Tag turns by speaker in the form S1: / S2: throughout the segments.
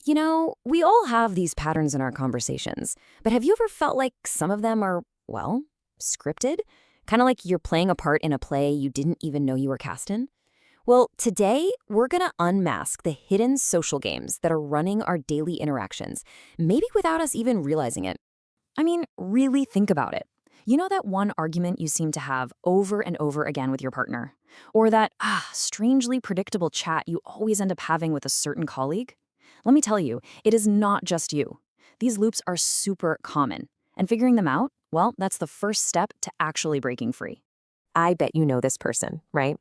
S1: We all have these patterns in our conversations, but have you ever felt like some of them are, well, scripted? Kind of like you're playing a part in a play you didn't even know you were cast in? Well, today we're going to unmask the hidden social games that are running our daily interactions, maybe without us even realizing it. I mean, really think about it. You know that one argument you seem to have over and over again with your partner? Or that, strangely predictable chat you always end up having with a certain colleague? Let me tell you, it is not just you. These loops are super common, and figuring them out, well, that's the first step to actually breaking free.
S2: I bet you know this person, right?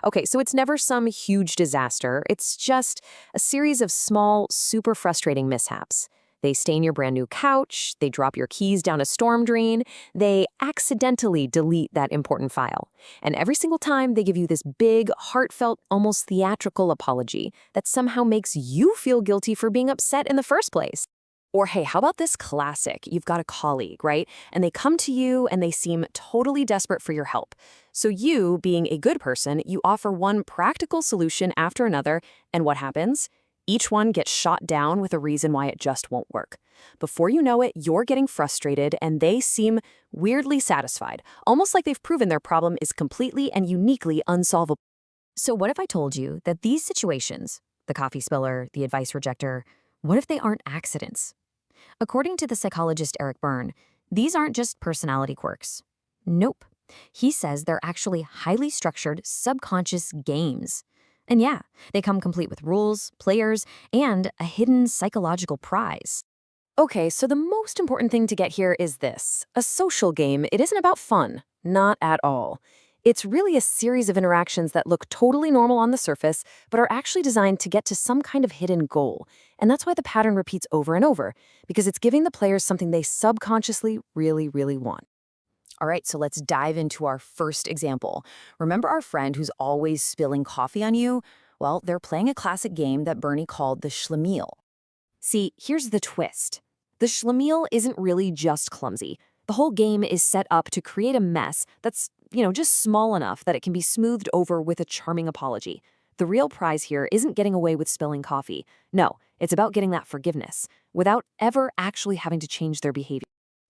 S2: Okay, so it's never some huge disaster. It's just a series of small, super frustrating mishaps. They stain your brand new couch, they drop your keys down a storm drain, they accidentally delete that important file. And every single time they give you this big, heartfelt, almost theatrical apology that somehow makes you feel guilty for being upset in the first place. Or hey, how about this classic? You've got a colleague, right? And they come to you and they seem totally desperate for your help. So you, being a good person, you offer one practical solution after another, and what happens? Each one gets shot down with a reason why it just won't work. Before you know it, you're getting frustrated and they seem weirdly satisfied, almost like they've proven their problem is completely and uniquely unsolvable. So what if I told you that these situations, the coffee spiller, the advice rejecter, what if they aren't accidents? According to the psychologist Eric Berne, these aren't just personality quirks. Nope. He says they're actually highly structured subconscious games. And yeah, they come complete with rules, players, and a hidden psychological prize. Okay, so the most important thing to get here is this. A social game, it isn't about fun. Not at all. It's really a series of interactions that look totally normal on the surface, but are actually designed to get to some kind of hidden goal. And that's why the pattern repeats over and over, because it's giving the players something they subconsciously really want. All right, so let's dive into our first example. Remember our friend who's always spilling coffee on you? Well, they're playing a classic game that Bernie called the Schlemiel. See, here's the twist. The Schlemiel isn't really just clumsy. The whole game is set up to create a mess that's, just small enough that it can be smoothed over with a charming apology. The real prize here isn't getting away with spilling coffee. No, it's about getting that forgiveness without ever actually having to change their behavior.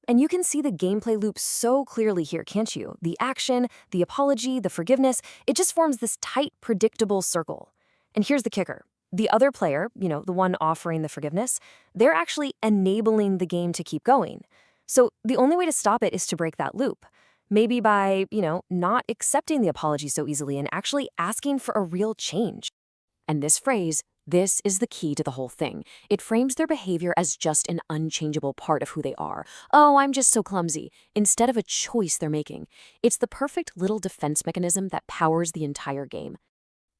S2: And you can see the gameplay loop so clearly here, can't you? The action, the apology, the forgiveness, it just forms this tight, predictable circle. And here's the kicker. The other player, the one offering the forgiveness, they're actually enabling the game to keep going. So the only way to stop it is to break that loop. Maybe by, not accepting the apology so easily and actually asking for a real change. And this phrase, this is the key to the whole thing. It frames their behavior as just an unchangeable part of who they are. Oh, I'm just so clumsy, instead of a choice they're making. It's the perfect little defense mechanism that powers the entire game.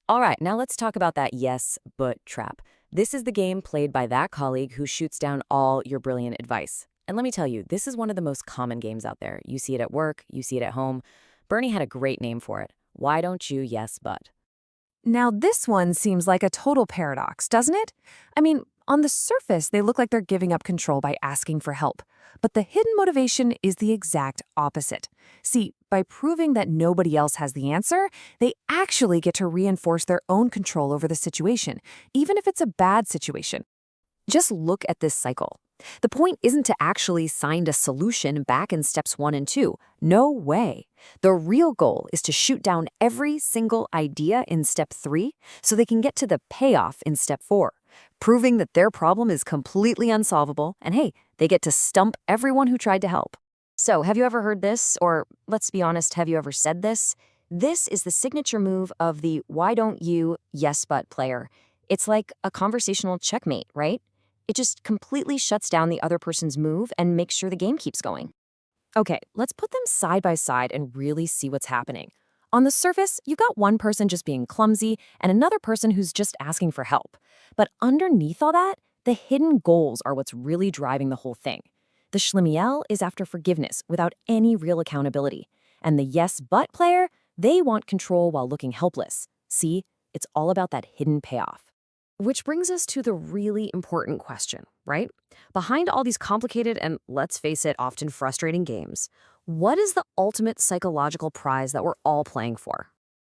S2: All right, now let's talk about that yes, but trap. This is the game played by that colleague who shoots down all your brilliant advice. And let me tell you, this is one of the most common games out there. You see it at work, you see it at home. Bernie had a great name for it. Why don't you yes, but? Now, this one seems like a total paradox, doesn't it? I mean, on the surface, they look like they're giving up control by asking for help. But the hidden motivation is the exact opposite. See, by proving that nobody else has the answer, they actually get to reinforce their own control over the situation, even if it's a bad situation. Just look at this cycle. The point isn't to actually find a solution back in steps 1 and 2. No way. The real goal is to shoot down every single idea in step 3 so they can get to the payoff in step 4, proving that their problem is completely unsolvable and hey, they get to stump everyone who tried to help. So, have you ever heard this? Or let's be honest, have you ever said this? This is the signature move of the why don't you yes but player. It's like a conversational checkmate, right? It just completely shuts down the other person's move and makes sure the game keeps going. Okay, let's put them side by side and really see what's happening. On the surface, you've got one person just being clumsy and another person who's just asking for help. But underneath all that, the hidden goals are what's really driving the whole thing. The Schlemiel is after forgiveness without any real accountability. And the yes but player, they want control while looking helpless. See, it's all about that hidden payoff. Which brings us to the really important question, right? Behind all these complicated and, let's face it, often frustrating games, what is the ultimate psychological prize that we're all playing for?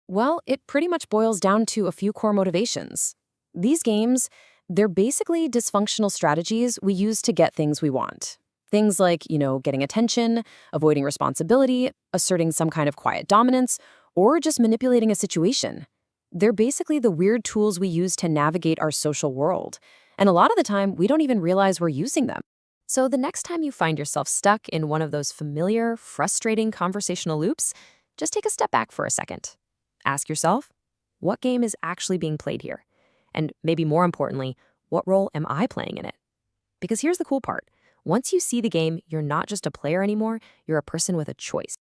S2: Well, it pretty much boils down to a few core motivations. These games, They're basically dysfunctional strategies we use to get things we want. Things like, getting attention, avoiding responsibility, asserting some kind of quiet dominance, or just manipulating a situation. They're basically the weird tools we use to navigate our social world. And a lot of the time, we don't even realize we're using them. So the next time you find yourself stuck in one of those familiar, frustrating conversational loops, just take a step back for a second. Ask yourself, what game is actually being played here? And maybe more importantly, what role am I playing in it? Because here's the cool part. Once you see the game, you're not just a player anymore, you're a person with a choice.